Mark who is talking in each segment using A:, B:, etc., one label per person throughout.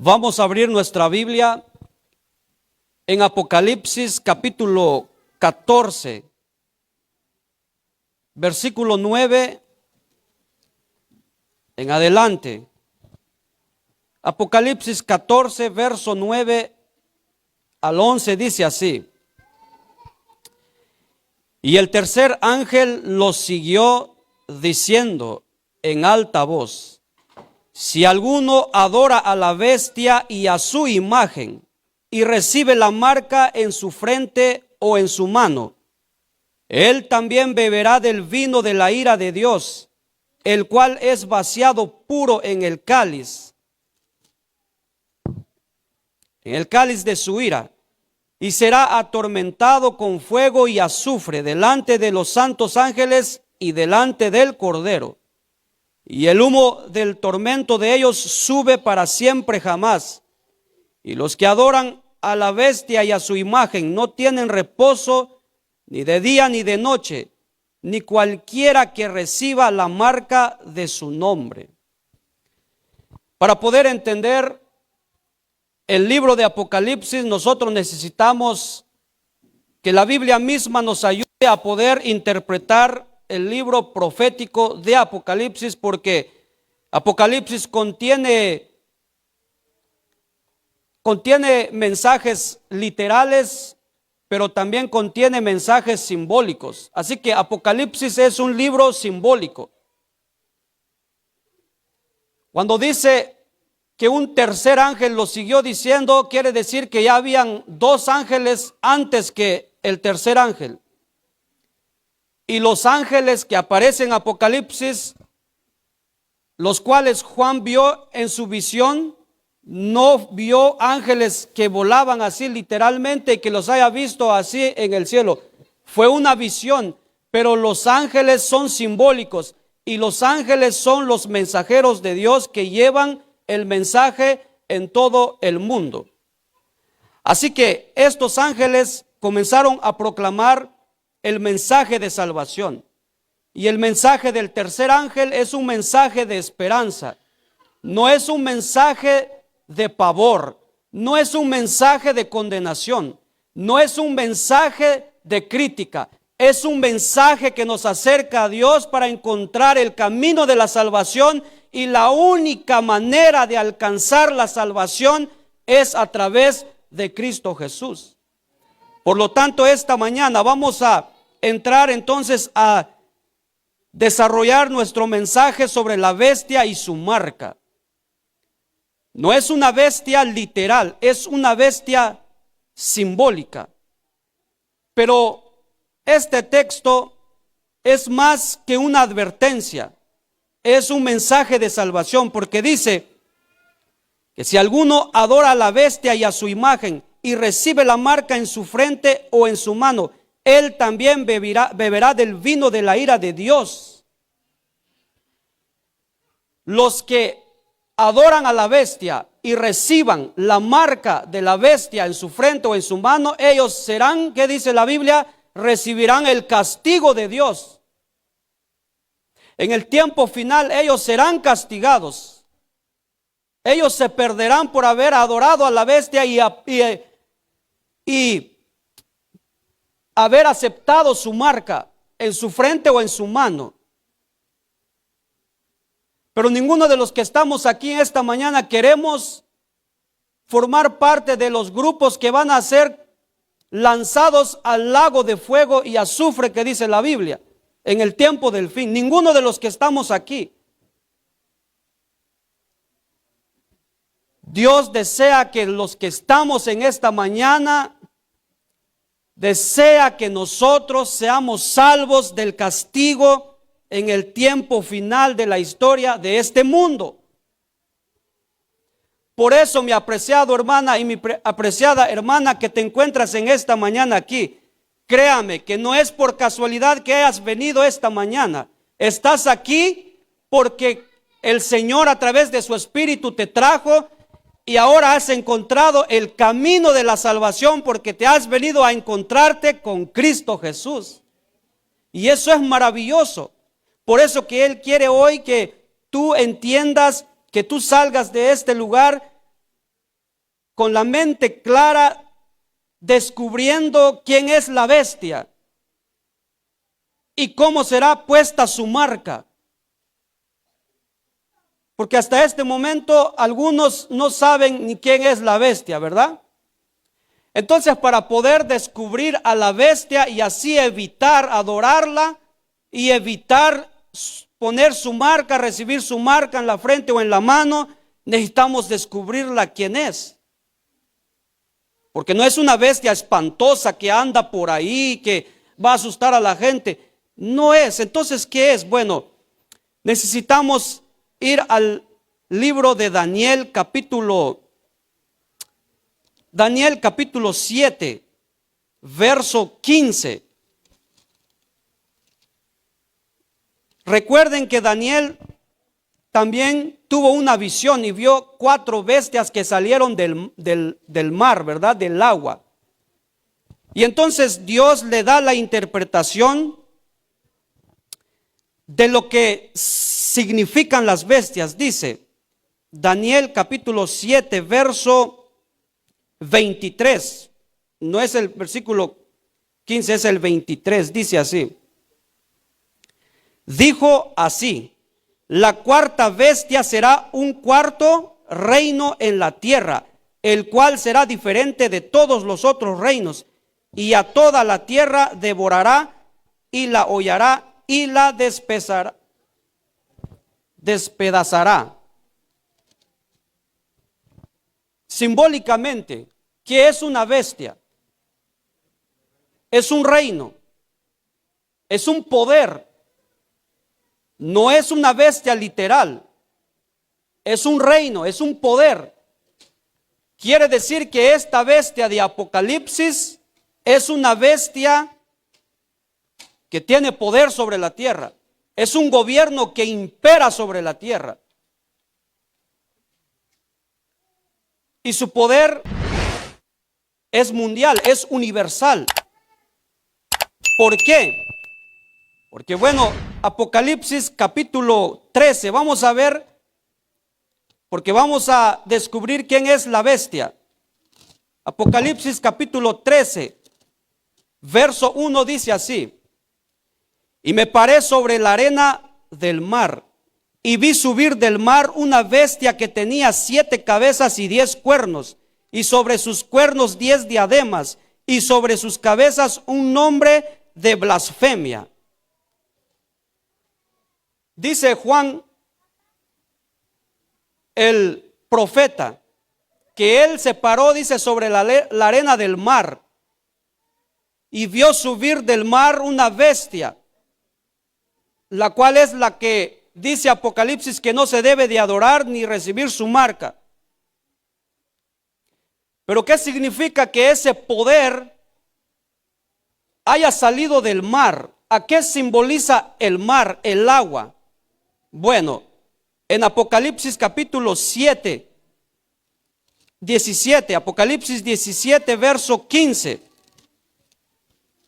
A: Vamos a abrir nuestra Biblia en Apocalipsis capítulo 14, versículo 9 en adelante. Apocalipsis 14, verso 9 al 11 dice así: y el tercer ángel los siguió diciendo en alta voz: si alguno adora a la bestia y a su imagen, y recibe la marca en su frente o en su mano, él también beberá del vino de la ira de Dios, el cual es vaciado puro en el cáliz de su ira, y será atormentado con fuego y azufre delante de los santos ángeles y delante del Cordero. Y el humo del tormento de ellos sube para siempre jamás. Y los que adoran a la bestia y a su imagen no tienen reposo ni de día ni de noche, ni cualquiera que reciba la marca de su nombre. Para poder entender el libro de Apocalipsis, nosotros necesitamos que la Biblia misma nos ayude a poder interpretar el libro profético de Apocalipsis, porque Apocalipsis contiene mensajes literales, pero también contiene mensajes simbólicos. Así que Apocalipsis es un libro simbólico. Cuando dice que un tercer ángel lo siguió diciendo, quiere decir que ya habían dos ángeles antes que el tercer ángel. Y los ángeles que aparecen en Apocalipsis, los cuales Juan vio en su visión, no vio ángeles que volaban así literalmente y que los haya visto así en el cielo. Fue una visión, pero los ángeles son simbólicos y los ángeles son los mensajeros de Dios que llevan el mensaje en todo el mundo. Así que estos ángeles comenzaron a proclamar el mensaje de salvación. Y el mensaje del tercer ángel es un mensaje de esperanza. No es un mensaje de pavor, no es un mensaje de condenación, no es un mensaje de crítica. Es un mensaje que nos acerca a Dios para encontrar el camino de la salvación, y la única manera de alcanzar la salvación es a través de Cristo Jesús. Por lo tanto, esta mañana vamos a entrar entonces a desarrollar nuestro mensaje sobre la bestia y su marca. No es una bestia literal, es una bestia simbólica. Pero este texto es más que una advertencia, es un mensaje de salvación, porque dice que si alguno adora a la bestia y a su imagen y recibe la marca en su frente o en su mano, él también beberá del vino de la ira de Dios. Los que adoran a la bestia y reciban la marca de la bestia en su frente o en su mano, ellos serán, ¿qué dice la Biblia? Recibirán el castigo de Dios. En el tiempo final ellos serán castigados. Ellos se perderán por haber adorado a la bestia y haber aceptado su marca en su frente o en su mano. Pero ninguno de los que estamos aquí en esta mañana queremos formar parte de los grupos que van a ser lanzados al lago de fuego y azufre que dice la Biblia en el tiempo del fin. Ninguno de los que estamos aquí. Dios desea que los que estamos en esta mañana, desea que nosotros seamos salvos del castigo en el tiempo final de la historia de este mundo. Por eso, mi apreciado hermana y mi apreciada hermana que te encuentras en esta mañana aquí, créame que no es por casualidad que hayas venido esta mañana. Estás aquí porque el Señor a través de su Espíritu te trajo y ahora has encontrado el camino de la salvación, porque te has venido a encontrarte con Cristo Jesús. Y eso es maravilloso. Por eso que Él quiere hoy que tú entiendas, que tú salgas de este lugar con la mente clara, descubriendo quién es la bestia y cómo será puesta su marca. Porque hasta este momento algunos no saben ni quién es la bestia, ¿verdad? Entonces, para poder descubrir a la bestia y así evitar adorarla y evitar poner su marca, recibir su marca en la frente o en la mano, necesitamos descubrirla quién es. Porque no es una bestia espantosa que anda por ahí, que va a asustar a la gente. No es. Entonces, ¿qué es? Bueno, necesitamos ir al libro de Daniel capítulo 7, verso 15. Recuerden que Daniel también tuvo una visión y vio 4 bestias que salieron del mar, ¿verdad? Del agua. Y entonces Dios le da la interpretación de lo que significan las bestias. Dice Daniel capítulo 7, verso 23. No es el versículo 15, es el 23. Dice así. Dijo así: la cuarta bestia será un cuarto reino en la tierra, el cual será diferente de todos los otros reinos, y a toda la tierra devorará y la hollará y la despedazará. Simbólicamente, ¿qué es una bestia? Es un reino, es un poder. No es una bestia literal, es un reino, es un poder. Quiere decir que esta bestia de Apocalipsis es una bestia que tiene poder sobre la tierra. Es un gobierno que impera sobre la tierra. Y su poder es mundial, es universal. ¿Por qué? Porque bueno, Apocalipsis capítulo 13, vamos a ver, porque vamos a descubrir quién es la bestia. Apocalipsis capítulo 13, verso 1 dice así: y me paré sobre la arena del mar, y vi subir del mar una bestia que tenía 7 cabezas y 10 cuernos, y sobre sus cuernos 10 diademas, y sobre sus cabezas un nombre de blasfemia. Dice Juan, el profeta, que él se paró, dice, sobre la arena del mar, y vio subir del mar una bestia, la cual es la que dice Apocalipsis que no se debe de adorar ni recibir su marca. Pero ¿qué significa que ese poder haya salido del mar? ¿A qué simboliza el mar, el agua? Bueno, en Apocalipsis capítulo 7, 17, Apocalipsis 17, verso 15.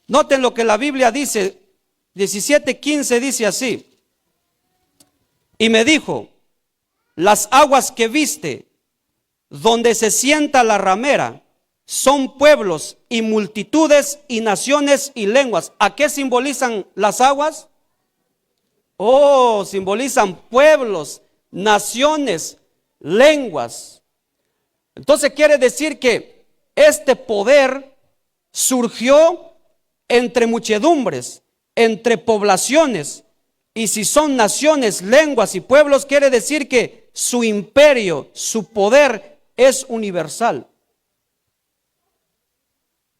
A: Noten lo que la Biblia dice. 17:15 dice así: y me dijo, las aguas que viste, donde se sienta la ramera, son pueblos y multitudes y naciones y lenguas. ¿A qué simbolizan las aguas? Oh, simbolizan pueblos, naciones, lenguas. Entonces quiere decir que este poder surgió entre muchedumbres, entre poblaciones, y si son naciones, lenguas y pueblos, quiere decir que su imperio, su poder es universal.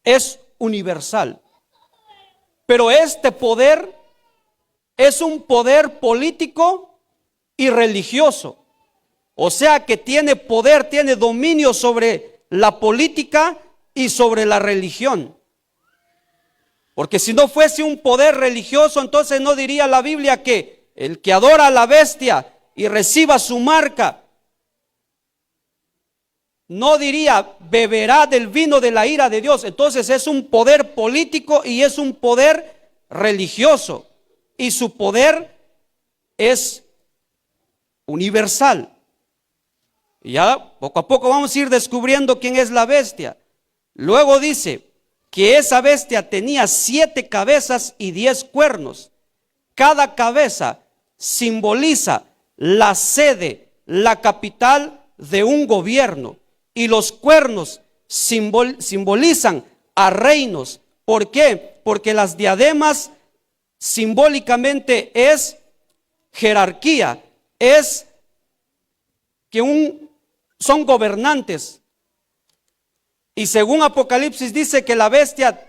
A: Es universal. Pero este poder es un poder político y religioso. O sea que tiene poder, tiene dominio sobre la política y sobre la religión. Porque si no fuese un poder religioso, entonces no diría la Biblia que el que adora a la bestia y reciba su marca, no diría beberá del vino de la ira de Dios. Entonces es un poder político y es un poder religioso. Y su poder es universal. Y ya poco a poco vamos a ir descubriendo quién es la bestia. Luego dice que esa bestia tenía 7 cabezas y 10 cuernos. Cada cabeza simboliza la sede, la capital de un gobierno. Y los cuernos simbolizan a reinos. ¿Por qué? Porque las diademas simbólicamente es jerarquía, es que son gobernantes. Y según Apocalipsis dice que la bestia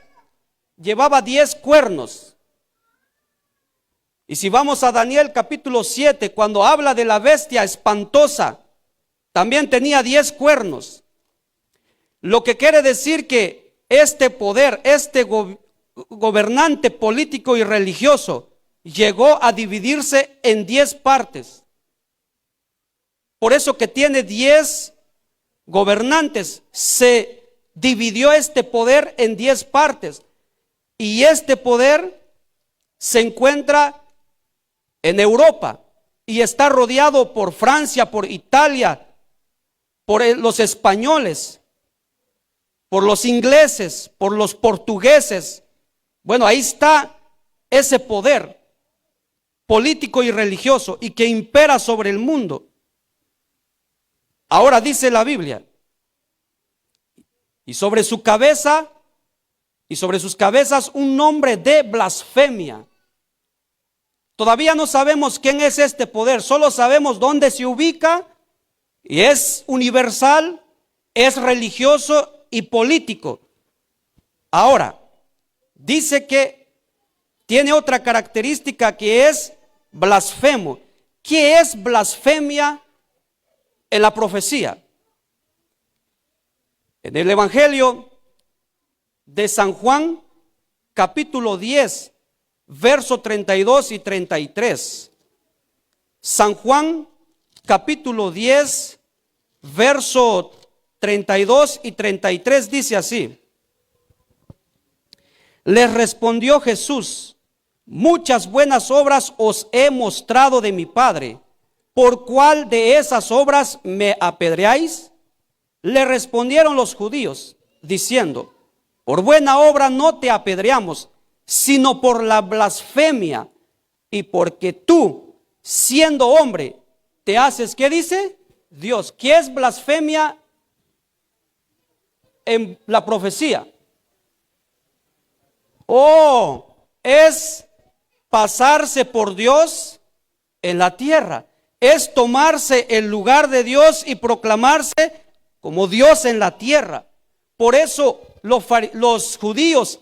A: llevaba 10 cuernos. Y si vamos a Daniel capítulo 7, cuando habla de la bestia espantosa, también tenía 10 cuernos. Lo que quiere decir que este poder, este gobernante político y religioso, llegó a dividirse en 10 partes. Por eso que tiene 10 gobernantes, se dividió este poder en 10 partes. Y este poder se encuentra en Europa y está rodeado por Francia, por Italia, por los españoles, por los ingleses, por los portugueses. Bueno, ahí está ese poder político y religioso y que impera sobre el mundo. Ahora dice la Biblia, y sobre su cabeza y sobre sus cabezas un nombre de blasfemia. Todavía no sabemos quién es este poder, solo sabemos dónde se ubica, y es universal, es religioso y político. Ahora, dice que tiene otra característica que es blasfemo. ¿Qué es blasfemia en la profecía? En el Evangelio de San Juan, capítulo 10, verso 32 y 33. San Juan, capítulo 10, verso 32 y 33 dice así: les respondió Jesús: muchas buenas obras os he mostrado de mi Padre, ¿por cuál de esas obras me apedreáis? Le respondieron los judíos, diciendo: por buena obra no te apedreamos, sino por la blasfemia, y porque tú, siendo hombre, te haces, ¿qué dice? Dios. ¿Qué es blasfemia en la profecía? Es pasarse por Dios en la tierra, es tomarse el lugar de Dios y proclamarse como Dios en la tierra. Por eso los judíos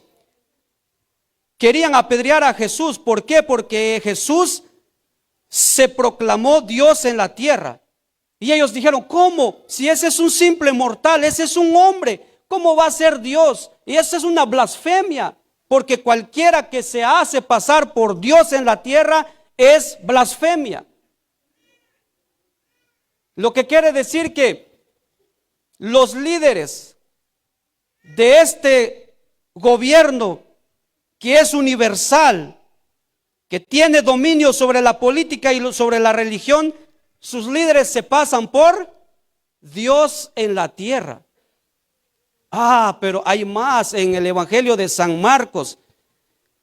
A: querían apedrear a Jesús. ¿Por qué? Porque Jesús se proclamó Dios en la tierra. Y ellos dijeron: ¿cómo? Si ese es un simple mortal, ese es un hombre, ¿cómo va a ser Dios? Y esa es una blasfemia, porque cualquiera que se hace pasar por Dios en la tierra es blasfemia. Lo que quiere decir que los líderes de este gobierno, que es universal, que tiene dominio sobre la política y sobre la religión, sus líderes se pasan por Dios en la tierra. Pero hay más en el Evangelio de San Marcos,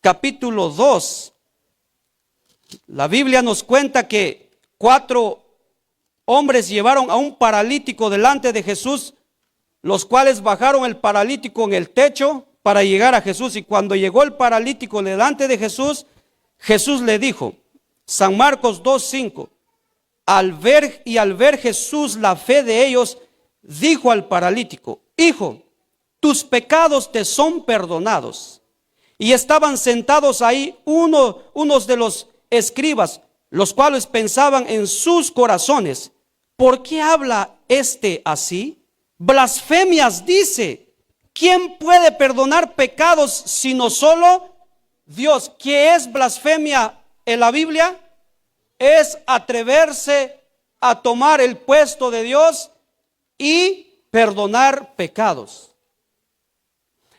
A: capítulo 2. La Biblia nos cuenta que 4 hombres llevaron a un paralítico delante de Jesús, los cuales bajaron el paralítico en el techo para llegar a Jesús. Y cuando llegó el paralítico delante de Jesús, Jesús le dijo, San Marcos 2:5, al ver Jesús la fe de ellos, dijo al paralítico: hijo, tus pecados te son perdonados. Y estaban sentados ahí unos de los escribas, los cuales pensaban en sus corazones: ¿por qué habla este así? Blasfemias dice. ¿Quién puede perdonar pecados sino solo Dios? ¿Qué es blasfemia en la Biblia? Es atreverse a tomar el puesto de Dios y perdonar pecados.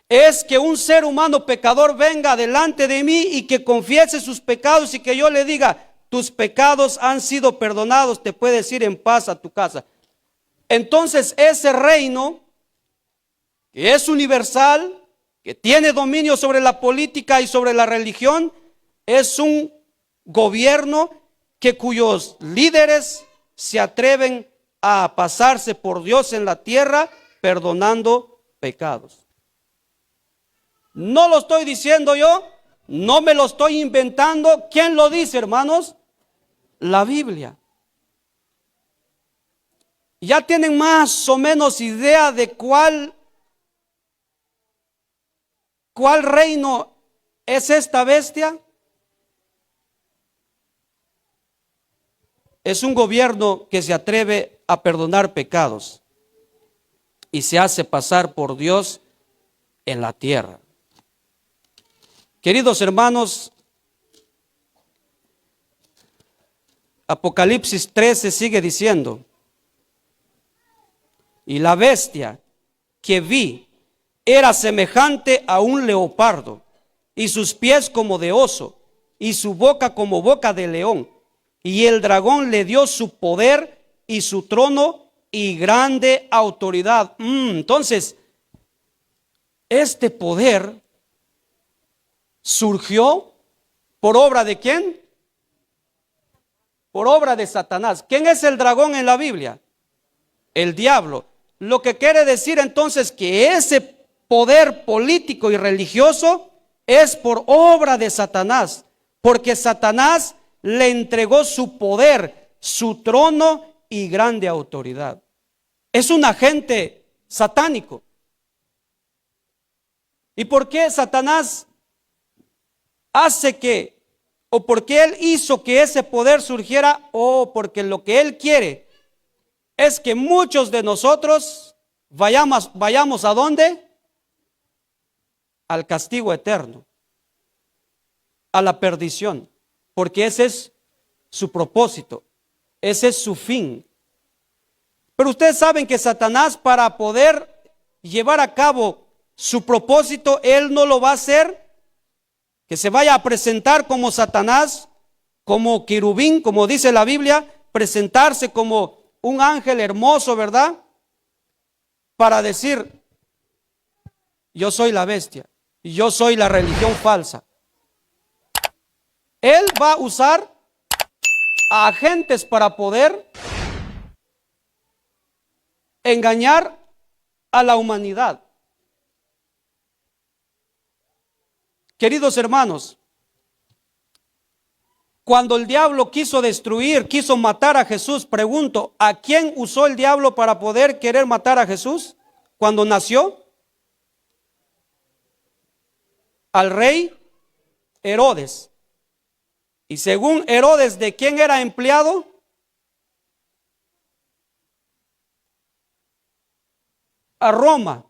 A: Es que un ser humano pecador venga delante de mí y que confiese sus pecados y que yo le diga: tus pecados han sido perdonados, te puedes ir en paz a tu casa. Entonces ese reino, que es universal, que tiene dominio sobre la política y sobre la religión, es un gobierno cuyos líderes se atreven a pasarse por Dios en la tierra, perdonando pecados. No lo estoy diciendo yo, no me lo estoy inventando. ¿Quién lo dice, hermanos? La Biblia. ¿Ya tienen más o menos idea de cuál reino es esta bestia? Es un gobierno que se atreve a perdonar pecados y se hace pasar por Dios en la tierra. Queridos hermanos, Apocalipsis 13 sigue diciendo: y la bestia que vi era semejante a un leopardo, y sus pies como de oso, y su boca como boca de león. Y el dragón le dio su poder y su trono y grande autoridad. Entonces, este poder surgió por obra ¿de quién? Por obra de Satanás. ¿Quién es el dragón en la Biblia? El diablo. Lo que quiere decir entonces que ese poder político y religioso es por obra de Satanás, porque Satanás le entregó su poder, su trono y grande autoridad. Es un agente satánico. ¿Y por qué Satanás hace que, o por qué él hizo que ese poder surgiera? Porque lo que él quiere es que muchos de nosotros vayamos ¿a dónde? Al castigo eterno, a la perdición, porque ese es su propósito, ese es su fin. Pero ustedes saben que Satanás, para poder llevar a cabo su propósito, él no lo va a hacer que se vaya a presentar como Satanás, como querubín, como dice la Biblia, presentarse como un ángel hermoso, ¿verdad? Para decir: yo soy la bestia y yo soy la religión falsa. Él va a usar a agentes para poder engañar a la humanidad. Queridos hermanos, cuando el diablo quiso destruir, quiso matar a Jesús, pregunto, ¿a quién usó el diablo para poder querer matar a Jesús cuando nació? Al rey Herodes. Y según Herodes, ¿de quién era empleado? A Roma.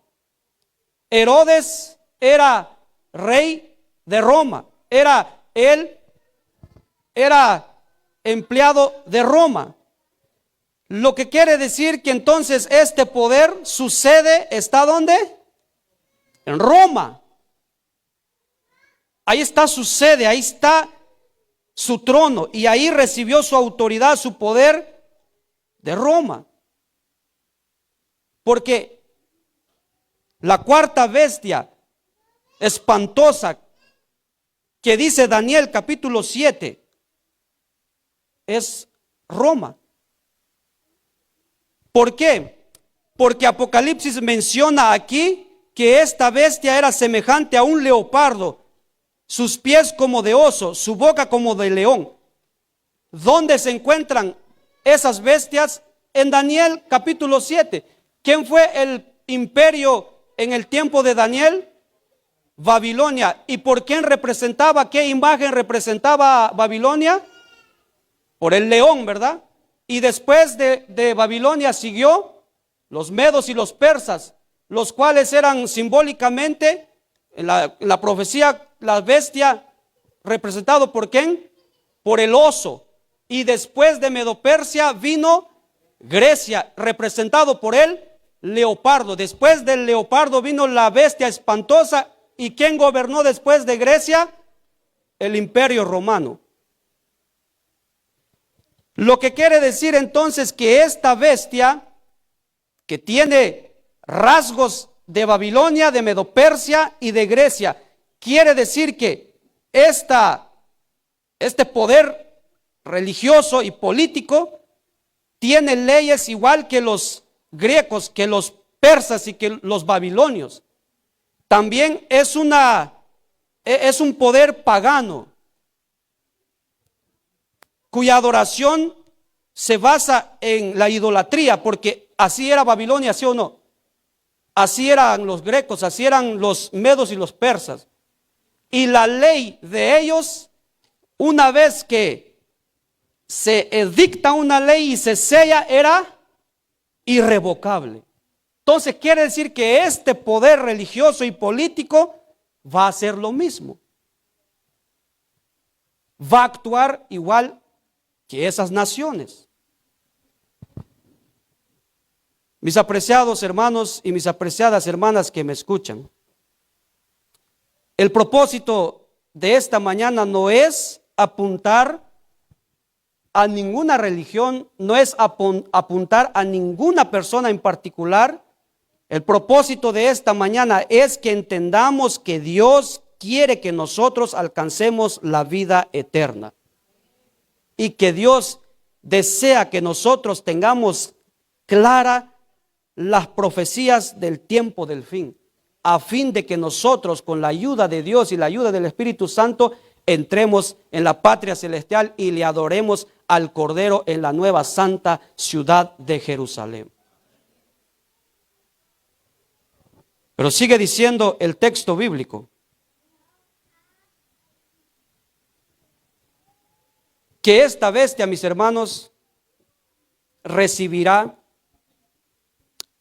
A: Herodes era rey de Roma. Él era empleado de Roma. Lo que quiere decir que entonces este poder, su sede, ¿está dónde? En Roma. Ahí está su sede, ahí está su trono, y ahí recibió su autoridad, su poder de Roma. Porque la cuarta bestia espantosa que dice Daniel capítulo 7 es Roma. ¿Por qué? Porque Apocalipsis menciona aquí que esta bestia era semejante a un leopardo, sus pies como de oso, su boca como de león. ¿Dónde se encuentran esas bestias? En Daniel capítulo 7. ¿Quién fue el imperio en el tiempo de Daniel? Babilonia. ¿Y por quién representaba? ¿Qué imagen representaba Babilonia? Por el león, ¿verdad? Y después de Babilonia siguió los medos y los persas, los cuales eran simbólicamente, en la profecía, la bestia representado por ¿quién? Por el oso. Y después de Medo-Persia vino Grecia, representado por el leopardo. Después del leopardo vino la bestia espantosa. ¿Y quién gobernó después de Grecia? El imperio romano. Lo que quiere decir entonces que esta bestia que tiene rasgos de Babilonia, de Medo-Persia y de Grecia. Quiere decir que este poder religioso y político tiene leyes igual que los griegos, que los persas y que los babilonios. También es un poder pagano cuya adoración se basa en la idolatría, porque así era Babilonia, ¿sí o no? Así eran los grecos, así eran los medos y los persas. Y la ley de ellos, una vez que se edicta una ley y se sella, era irrevocable. Entonces quiere decir que este poder religioso y político va a hacer lo mismo. Va a actuar igual que esas naciones. Mis apreciados hermanos y mis apreciadas hermanas que me escuchan, el propósito de esta mañana no es apuntar a ninguna religión, no es apuntar a ninguna persona en particular. El propósito de esta mañana es que entendamos que Dios quiere que nosotros alcancemos la vida eterna y que Dios desea que nosotros tengamos clara las profecías del tiempo del fin, a fin de que nosotros, con la ayuda de Dios y la ayuda del Espíritu Santo, entremos en la patria celestial y le adoremos al Cordero en la nueva santa ciudad de Jerusalén. Pero sigue diciendo el texto bíblico que esta bestia, mis hermanos, recibirá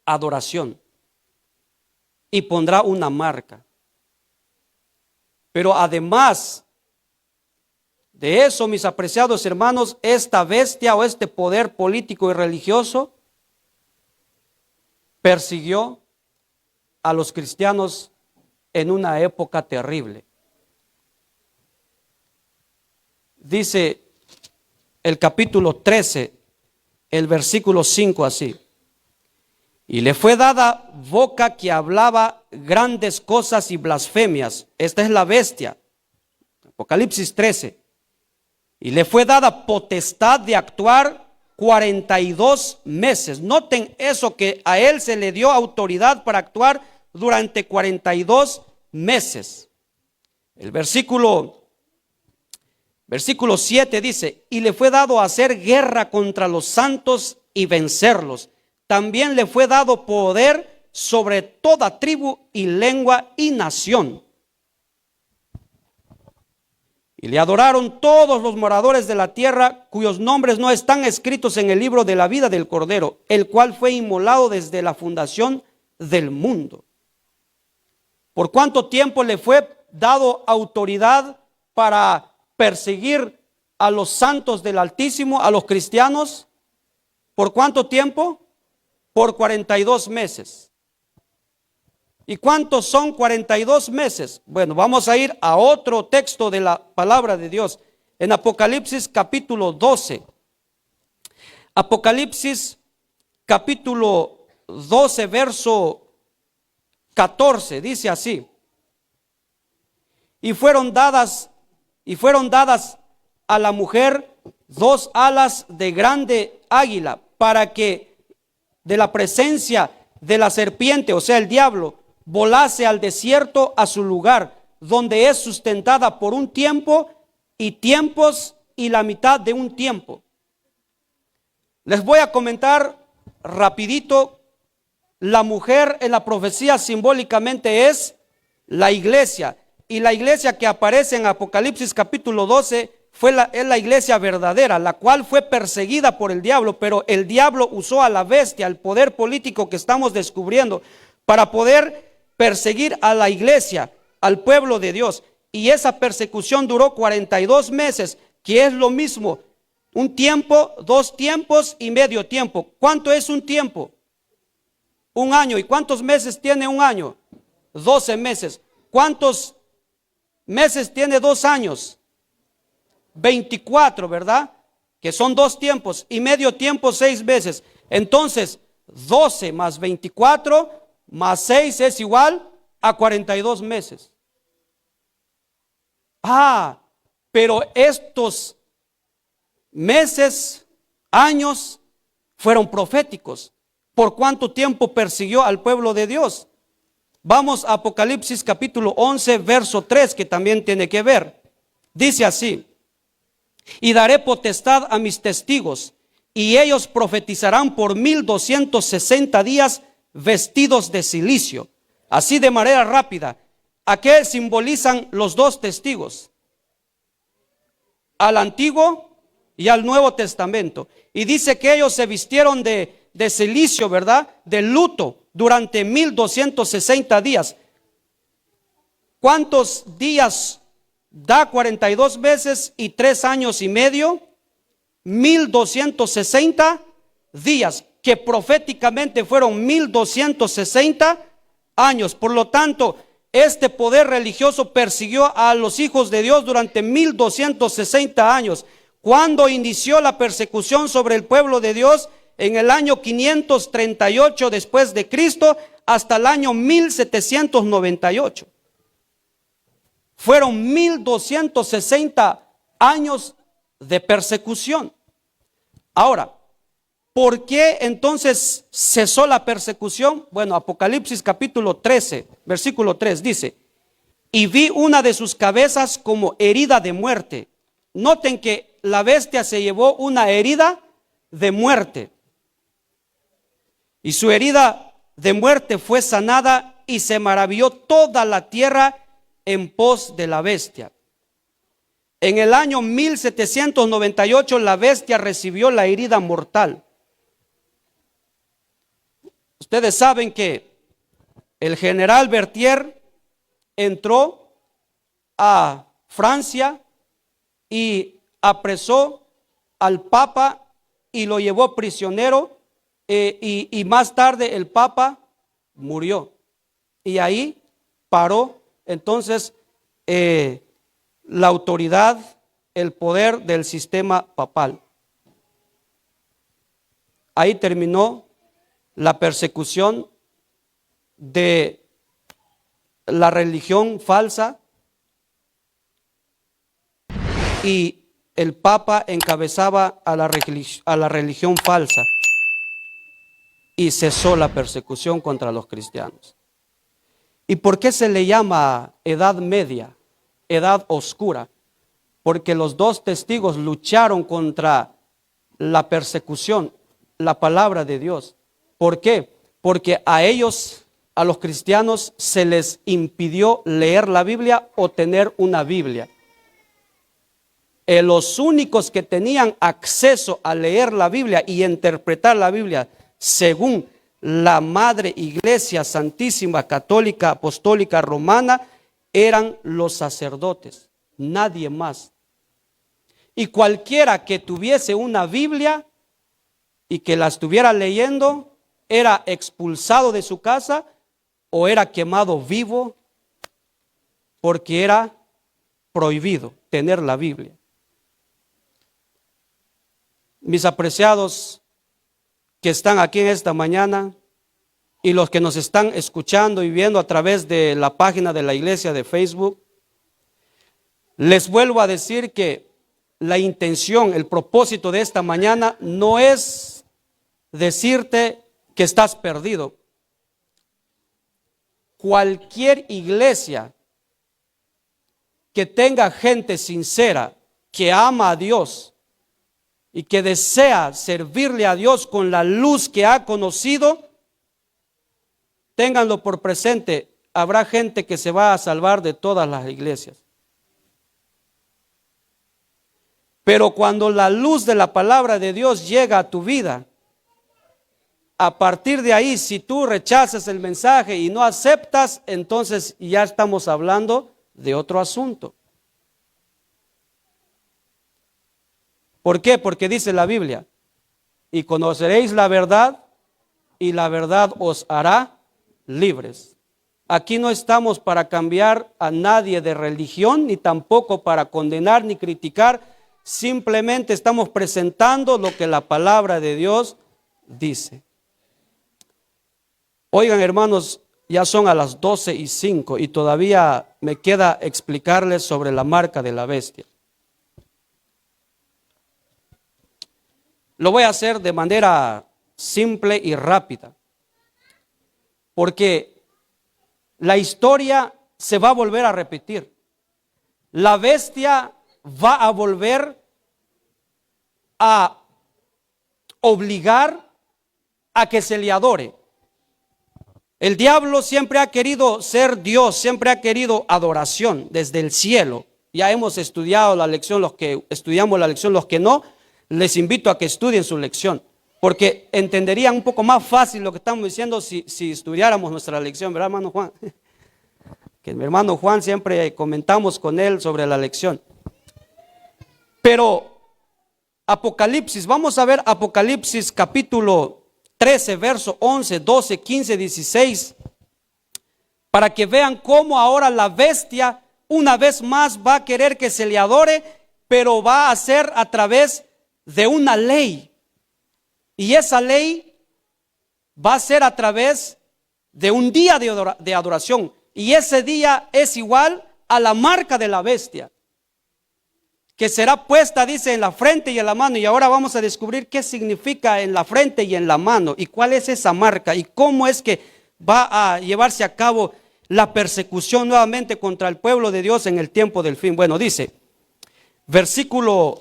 A: adoración y pondrá una marca. Pero además de eso, mis apreciados hermanos, esta bestia o este poder político y religioso persiguió a los cristianos en una época terrible. Dice el capítulo 13, el versículo 5 así: y le fue dada boca que hablaba grandes cosas y blasfemias. Esta es la bestia. Apocalipsis 13. Y le fue dada potestad de actuar 42 meses. Noten eso, que a él se le dio autoridad para actuar durante 42 meses. El versículo 7 dice: y le fue dado hacer guerra contra los santos y vencerlos. También le fue dado poder sobre toda tribu y lengua y nación. Y le adoraron todos los moradores de la tierra, cuyos nombres no están escritos en el libro de la vida del Cordero, el cual fue inmolado desde la fundación del mundo. ¿Por cuánto tiempo le fue dado autoridad para perseguir a los santos del Altísimo, a los cristianos? ¿Por cuánto tiempo? Por 42 meses. ¿Y cuántos son 42 meses? Bueno, vamos a ir a otro texto de la palabra de Dios. En Apocalipsis capítulo 12. Apocalipsis capítulo 12, verso 14, dice así: y fueron dadas a la mujer 2 alas de grande águila, para que de la presencia de la serpiente, o sea el diablo, volase al desierto, a su lugar, donde es sustentada por un tiempo y tiempos y la mitad de un tiempo. Les voy a comentar rapidito. La mujer en la profecía simbólicamente es la iglesia, y la iglesia que aparece en Apocalipsis capítulo 12 es la iglesia verdadera, la cual fue perseguida por el diablo, pero el diablo usó a la bestia, el poder político que estamos descubriendo, para poder perseguir a la iglesia, al pueblo de Dios. Y esa persecución duró 42 meses, que es lo mismo: un tiempo, 2 tiempos y medio tiempo. ¿Cuánto es un tiempo? Un año. ¿Y cuántos meses tiene un año? 12 meses. ¿Cuántos meses tiene 2 años? 24, ¿verdad? Que son 2 tiempos, y medio tiempo 6 meses. Entonces, 12 más 24 más 6 es igual a 42 meses. Pero estos meses, años, fueron proféticos. ¿Por cuánto tiempo persiguió al pueblo de Dios? Vamos a Apocalipsis capítulo 11, verso 3, que también tiene que ver. Dice así: y daré potestad a mis testigos, y ellos profetizarán por 1260 días vestidos de cilicio. Así de manera rápida. ¿A qué simbolizan los dos testigos? Al Antiguo y al Nuevo Testamento. Y dice que ellos se vistieron de cilicio, ¿verdad? De luto durante 1260 días. ¿Cuántos días da 42 meses y 3 años y medio? 1260 días, que proféticamente fueron 1260 años. Por lo tanto, este poder religioso persiguió a los hijos de Dios durante 1260 años. Cuando inició la persecución sobre el pueblo de Dios, en el año 538 después de Cristo hasta el año 1798. Fueron 1260 años de persecución. Ahora, ¿por qué entonces cesó la persecución? Bueno, Apocalipsis capítulo 13, versículo 3 dice: y vi una de sus cabezas como herida de muerte. Noten que la bestia se llevó una herida de muerte. Y su herida de muerte fue sanada, y se maravilló toda la tierra en pos de la bestia. En el año 1798 la bestia recibió la herida mortal. Ustedes saben que el general Berthier entró a Francia y apresó al Papa y lo llevó prisionero, y más tarde el Papa murió. Y ahí paró entonces la autoridad, el poder del sistema papal. Ahí terminó la persecución de la religión falsa, y el Papa encabezaba a la religión falsa, y cesó la persecución contra los cristianos. ¿Y por qué se le llama Edad Media, Edad Oscura? Porque los dos testigos lucharon contra la persecución, la palabra de Dios. ¿Por qué? Porque a ellos, a los cristianos, se les impidió leer la Biblia o tener una Biblia. Los únicos que tenían acceso a leer la Biblia y interpretar la Biblia según la Madre Iglesia Santísima Católica Apostólica Romana eran los sacerdotes, nadie más. Y cualquiera que tuviese una Biblia y que la estuviera leyendo era expulsado de su casa o era quemado vivo, porque era prohibido tener la Biblia. Mis apreciados que están aquí en esta mañana, y los que nos están escuchando y viendo a través de la página de la iglesia de Facebook, les vuelvo a decir que la intención, el propósito de esta mañana no es decirte que estás perdido. Cualquier iglesia que tenga gente sincera, que ama a Dios y que desea servirle a Dios con la luz que ha conocido, ténganlo por presente, habrá gente que se va a salvar de todas las iglesias. Pero cuando la luz de la palabra de Dios llega a tu vida, a partir de ahí, si tú rechazas el mensaje y no aceptas, entonces ya estamos hablando de otro asunto. ¿Por qué? Porque dice la Biblia: y conoceréis la verdad, y la verdad os hará libres. Aquí no estamos para cambiar a nadie de religión, ni tampoco para condenar ni criticar. Simplemente estamos presentando lo que la palabra de Dios dice. Oigan, hermanos, ya son a las 12:05 y todavía me queda explicarles sobre la marca de la bestia. Lo voy a hacer de manera simple y rápida, porque la historia se va a volver a repetir. La bestia va a volver a obligar a que se le adore. El diablo siempre ha querido ser Dios, siempre ha querido adoración desde el cielo. Ya hemos estudiado la lección, los que estudiamos la lección, los que no, les invito a que estudien su lección, porque entenderían un poco más fácil lo que estamos diciendo si estudiáramos nuestra lección, ¿verdad, hermano Juan? Que mi hermano Juan siempre comentamos con él sobre la lección. Pero Apocalipsis, vamos a ver Apocalipsis capítulo 13, verso 11, 12, 15, 16, para que vean cómo ahora la bestia una vez más va a querer que se le adore, pero va a ser a través de una ley. Y esa ley va a ser a través de un día de adoración. Y ese día es igual a la marca de la bestia, que será puesta, dice, en la frente y en la mano. Y ahora vamos a descubrir qué significa en la frente y en la mano, y cuál es esa marca, y cómo es que va a llevarse a cabo la persecución nuevamente contra el pueblo de Dios en el tiempo del fin. Bueno, dice, versículo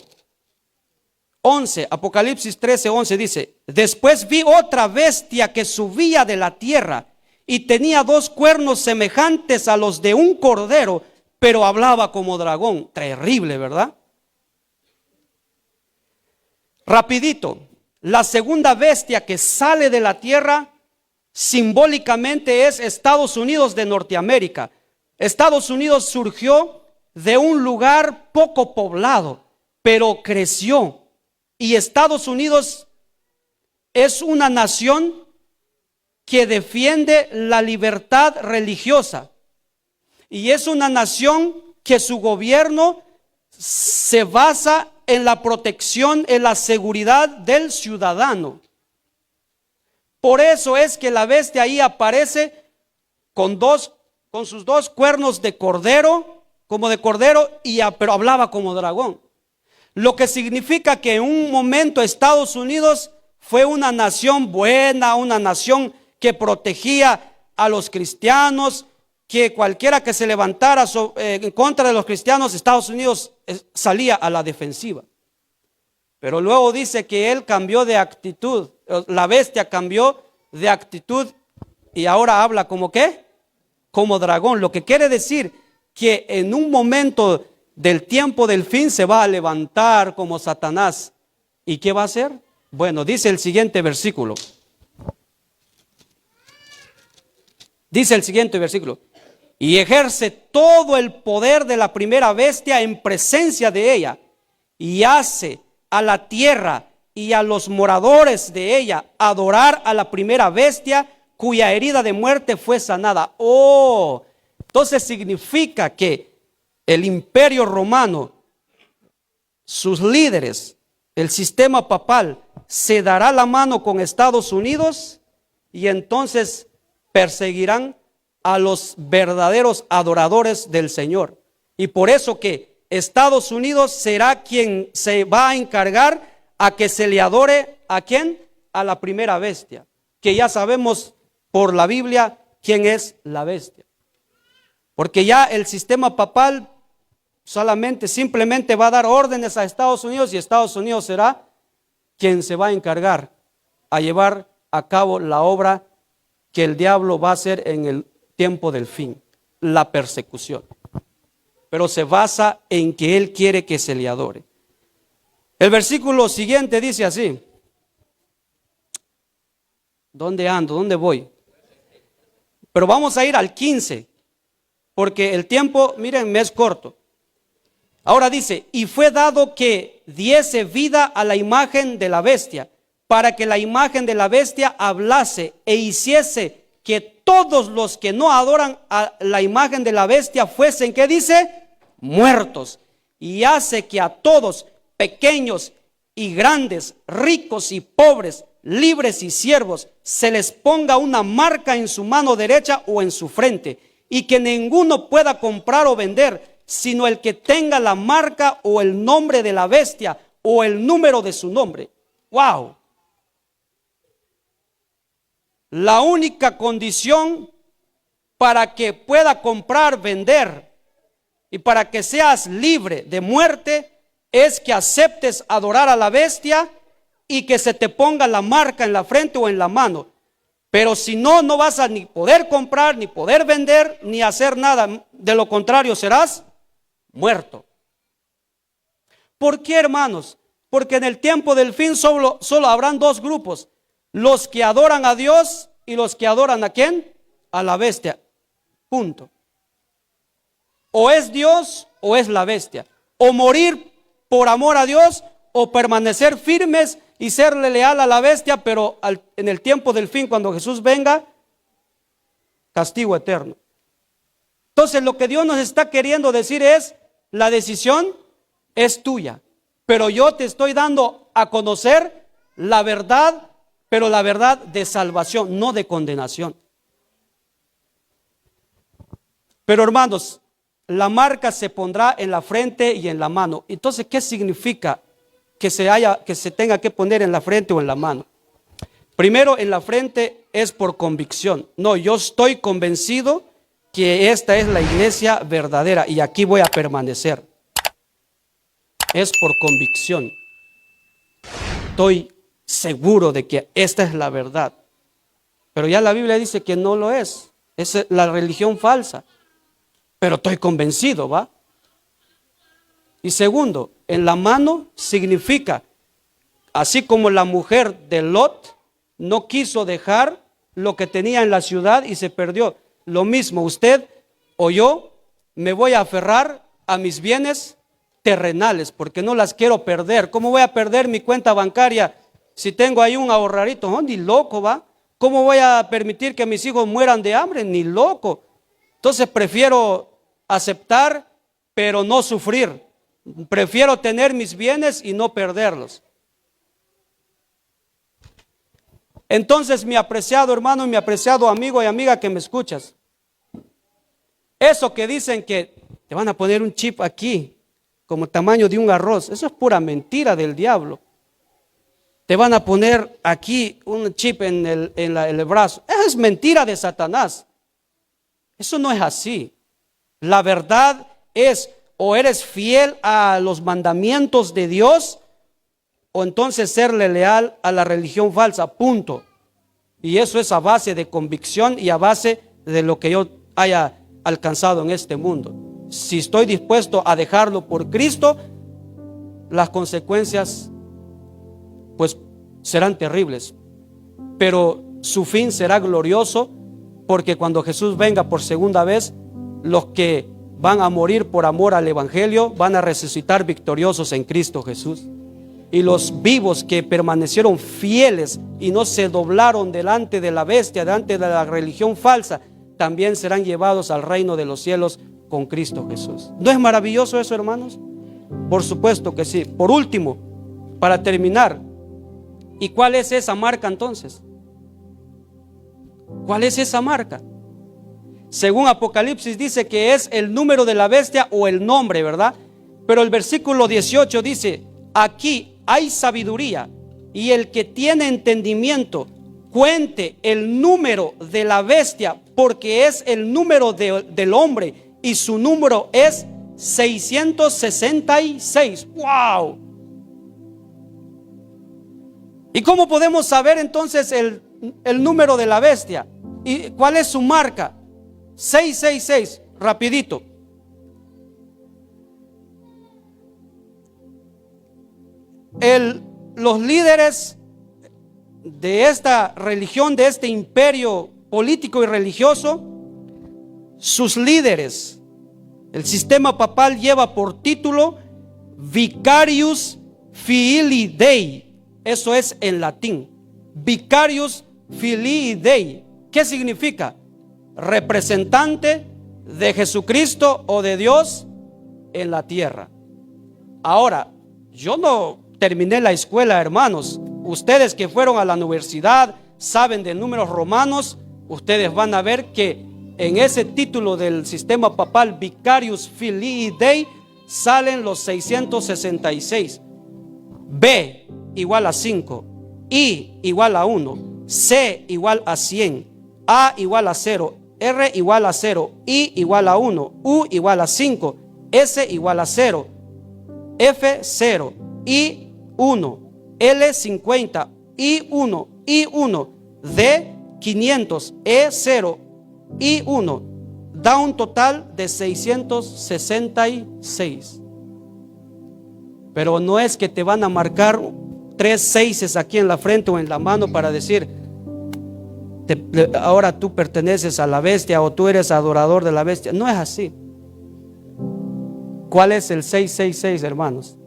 A: 11, Apocalipsis 13, 11 dice: después vi otra bestia que subía de la tierra y tenía 2 cuernos semejantes a los de un cordero, pero hablaba como dragón. Terrible, ¿verdad? Rapidito, la segunda bestia que sale de la tierra simbólicamente es Estados Unidos de Norteamérica. Estados Unidos surgió de un lugar poco poblado, pero creció. Y Estados Unidos es una nación que defiende la libertad religiosa. Y es una nación que su gobierno se basa en la protección, en la seguridad del ciudadano. Por eso es que la bestia ahí aparece con sus 2 cuernos de cordero, como de cordero, pero hablaba como dragón. Lo que significa que en un momento Estados Unidos fue una nación buena, una nación que protegía a los cristianos, que cualquiera que se levantara en contra de los cristianos, Estados Unidos salía a la defensiva. Pero luego dice que él cambió de actitud, la bestia cambió de actitud y ahora habla como ¿qué? Como dragón, lo que quiere decir que en un momento del tiempo del fin se va a levantar como Satanás. ¿Y qué va a hacer? Bueno, dice el siguiente versículo. Dice el siguiente versículo: y ejerce todo el poder de la primera bestia en presencia de ella, y hace a la tierra y a los moradores de ella adorar a la primera bestia, cuya herida de muerte fue sanada. Oh, entonces significa que el imperio romano, sus líderes, el sistema papal, se dará la mano con Estados Unidos y entonces perseguirán a los verdaderos adoradores del Señor. Y por eso que Estados Unidos será quien se va a encargar a que se le adore, ¿a quién? A la primera bestia, que ya sabemos por la Biblia quién es la bestia. Porque ya el sistema papal simplemente va a dar órdenes a Estados Unidos, y Estados Unidos será quien se va a encargar a llevar a cabo la obra que el diablo va a hacer en el tiempo del fin, la persecución. Pero se basa en que él quiere que se le adore. El versículo siguiente dice así. ¿Dónde ando? ¿Dónde voy? Pero vamos a ir al 15, porque el tiempo, miren, me es corto. Ahora dice: y fue dado que diese vida a la imagen de la bestia, para que la imagen de la bestia hablase e hiciese que todos los que no adoran a la imagen de la bestia fuesen, ¿qué dice? Muertos. Y hace que a todos, pequeños y grandes, ricos y pobres, libres y siervos, se les ponga una marca en su mano derecha o en su frente, y que ninguno pueda comprar o vender, sino el que tenga la marca o el nombre de la bestia o el número de su nombre. ¡Wow! La única condición para que pueda comprar, vender y para que seas libre de muerte es que aceptes adorar a la bestia y que se te ponga la marca en la frente o en la mano. Pero si no, no vas a ni poder comprar, ni poder vender, ni hacer nada. De lo contrario, serás muerto. ¿Por qué, hermanos? Porque en el tiempo del fin solo habrán dos grupos: los que adoran a Dios y los que adoran ¿a quién? A la bestia. Punto. O es Dios o es la bestia. O morir por amor a Dios, o permanecer firmes y serle leal a la bestia, pero en el tiempo del fin, cuando Jesús venga, castigo eterno. Entonces lo que Dios nos está queriendo decir es: la decisión es tuya, pero yo te estoy dando a conocer la verdad, pero la verdad de salvación, no de condenación. Pero hermanos, la marca se pondrá en la frente y en la mano. Entonces, ¿qué significa que se tenga que poner en la frente o en la mano? Primero, en la frente es por convicción. No, yo estoy convencido que esta es la iglesia verdadera y aquí voy a permanecer. Es por convicción. Estoy seguro de que esta es la verdad. Pero ya la Biblia dice que no lo es. Es la religión falsa. Pero estoy convencido, ¿va? Y segundo, en la mano significa, así como la mujer de Lot no quiso dejar lo que tenía en la ciudad y se perdió. Lo mismo, usted o yo me voy a aferrar a mis bienes terrenales porque no las quiero perder. ¿Cómo voy a perder mi cuenta bancaria si tengo ahí un ahorrarito? Oh, ni loco, ¿va? ¿Cómo voy a permitir que mis hijos mueran de hambre? Ni loco. Entonces prefiero aceptar, pero no sufrir. Prefiero tener mis bienes y no perderlos. Entonces, mi apreciado hermano y mi apreciado amigo y amiga que me escuchas, eso que dicen que te van a poner un chip aquí, como tamaño de un arroz, eso es pura mentira del diablo. Te van a poner aquí un chip en el brazo. Eso es mentira de Satanás. Eso no es así. La verdad es: o eres fiel a los mandamientos de Dios, o entonces serle leal a la religión falsa, punto. Y eso es a base de convicción y a base de lo que yo haya alcanzado en este mundo. Si estoy dispuesto a dejarlo por Cristo, las consecuencias pues serán terribles, pero su fin será glorioso, porque cuando Jesús venga por segunda vez, los que van a morir por amor al evangelio van a resucitar victoriosos en Cristo Jesús. Y los vivos que permanecieron fieles y no se doblaron delante de la bestia, delante de la religión falsa, también serán llevados al reino de los cielos con Cristo Jesús. ¿No es maravilloso eso, hermanos? Por supuesto que sí. Por último, para terminar, ¿y cuál es esa marca entonces? ¿Cuál es esa marca? Según Apocalipsis dice que es el número de la bestia o el nombre, ¿verdad? Pero el versículo 18 dice: aquí hay sabiduría, y el que tiene entendimiento cuente el número de la bestia, porque es el número del hombre, y su número es 666. ¡Wow! ¿Y cómo podemos saber entonces el número de la bestia? ¿Y cuál es su marca? 666, rapidito. Los líderes de esta religión, de este imperio político y religioso, sus líderes, el sistema papal lleva por título Vicarius Filii Dei. Eso es en latín. Vicarius Filii Dei. ¿Qué significa? Representante de Jesucristo o de Dios en la tierra. Ahora, yo no terminé la escuela, hermanos. ustedes que fueron a la universidad, saben de números romanos, ustedes van a ver que en ese título del sistema papal Vicarius Filii Dei salen los 666. B igual a 5, I igual a 1, C igual a 100, A igual a 0, R igual a 0, I igual a 1, U igual a 5, S igual a 0, F 0, I 1, L 50, I 1, D 500, E 0, I 1, da un total de 666. Pero no es que te van a marcar 3 seises aquí en la frente o en la mano para decir, ahora tú perteneces a la bestia o tú eres adorador de la bestia. No es así. ¿Cuál es el 666, hermanos?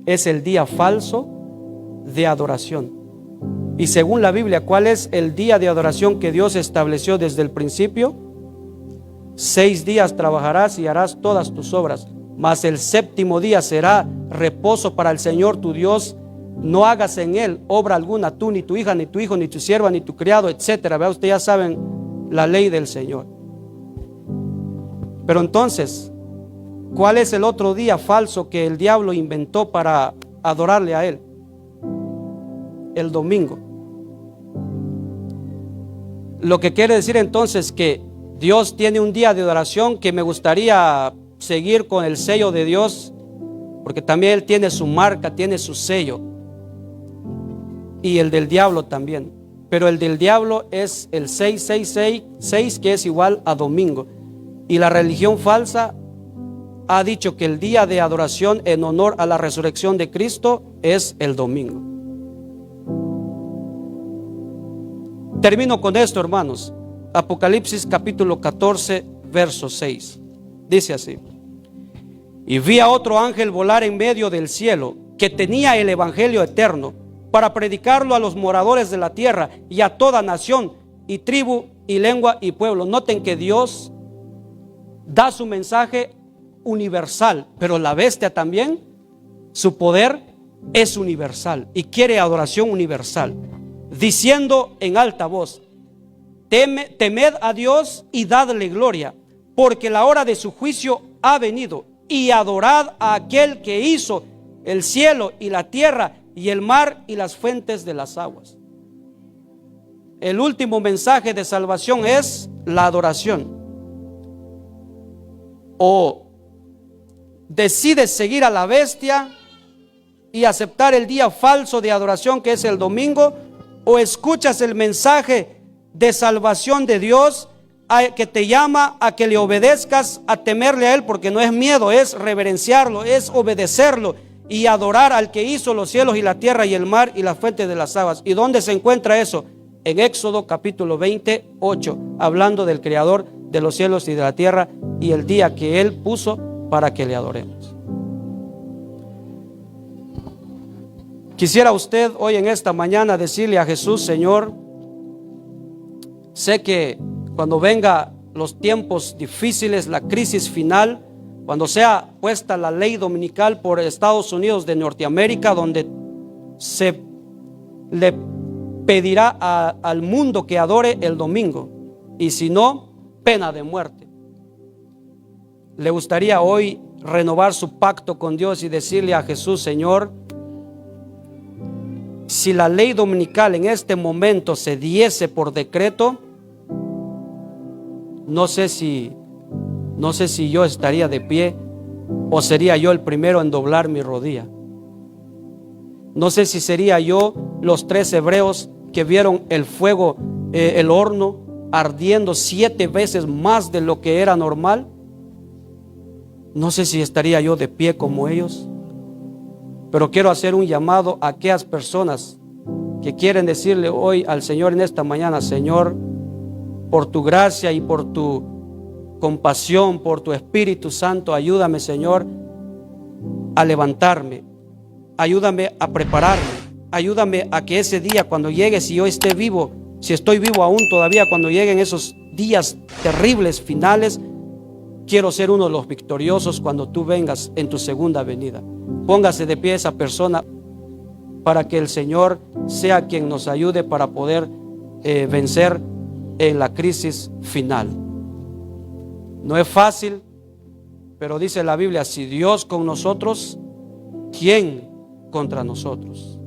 A: Es el día falso de adoración. Y según la Biblia, ¿cuál es el día de adoración que Dios estableció desde el principio? 6 días trabajarás y harás todas tus obras, mas el séptimo día será reposo para el Señor tu Dios. No hagas en él obra alguna, tú, ni tu hija, ni tu hijo, ni tu sierva, ni tu criado, etcétera. ¿Verdad? Ustedes ya saben la ley del Señor. Pero entonces, ¿cuál es el otro día falso que el diablo inventó para adorarle a él? El domingo. Lo que quiere decir entonces que Dios tiene un día de adoración que me gustaría seguir con el sello de Dios, porque también Él tiene su marca, tiene su sello, y el del diablo también. Pero el del diablo es el 666, que es igual a domingo. Y la religión falsa ha dicho que el día de adoración en honor a la resurrección de Cristo es el domingo. Termino con esto, hermanos. Apocalipsis capítulo 14, verso 6. Dice así: y vi a otro ángel volar en medio del cielo, que tenía el evangelio eterno, para predicarlo a los moradores de la tierra y a toda nación y tribu y lengua y pueblo. Noten que Dios da su mensaje universal, pero la bestia también, su poder es universal y quiere adoración universal, diciendo en alta voz: temed a Dios y dadle gloria, porque la hora de su juicio ha venido, y adorad a aquel que hizo el cielo y la tierra y el mar y las fuentes de las aguas. El último mensaje de salvación es la adoración. O decides seguir a la bestia y aceptar el día falso de adoración que es el domingo, o escuchas el mensaje de salvación de Dios que te llama a que le obedezcas, a temerle a Él, porque no es miedo, es reverenciarlo, es obedecerlo y adorar al que hizo los cielos y la tierra y el mar y las fuentes de las aguas. ¿Y dónde se encuentra eso? En Éxodo capítulo 28, hablando del creador de los cielos y de la tierra y el día que Él puso para que le adoremos. Quisiera usted hoy en esta mañana decirle a Jesús: Señor, sé que cuando venga los tiempos difíciles, la crisis final, cuando sea puesta la ley dominical por Estados Unidos de Norteamérica, donde se le pedirá al mundo que adore el domingo, y si no, pena de muerte. Le gustaría hoy renovar su pacto con Dios y decirle a Jesús: Señor, si la ley dominical en este momento se diese por decreto, no sé si yo estaría de pie o sería yo el primero en doblar mi rodilla. No sé si sería yo los 3 hebreos que vieron el fuego, el horno ardiendo 7 veces más de lo que era normal. No sé si estaría yo de pie como ellos. Pero quiero hacer un llamado a aquellas personas que quieren decirle hoy al Señor en esta mañana: Señor, por tu gracia y por tu compasión, por tu Espíritu Santo, ayúdame, Señor, a levantarme, ayúdame a prepararme, ayúdame a que ese día cuando llegue, si yo esté vivo, si estoy vivo aún todavía, cuando lleguen esos días terribles finales, quiero ser uno de los victoriosos cuando tú vengas en tu segunda venida. Póngase de pie esa persona. para que el Señor sea quien nos ayude para poder vencer en la crisis final. No es fácil, pero dice la Biblia, si Dios con nosotros, ¿quién contra nosotros?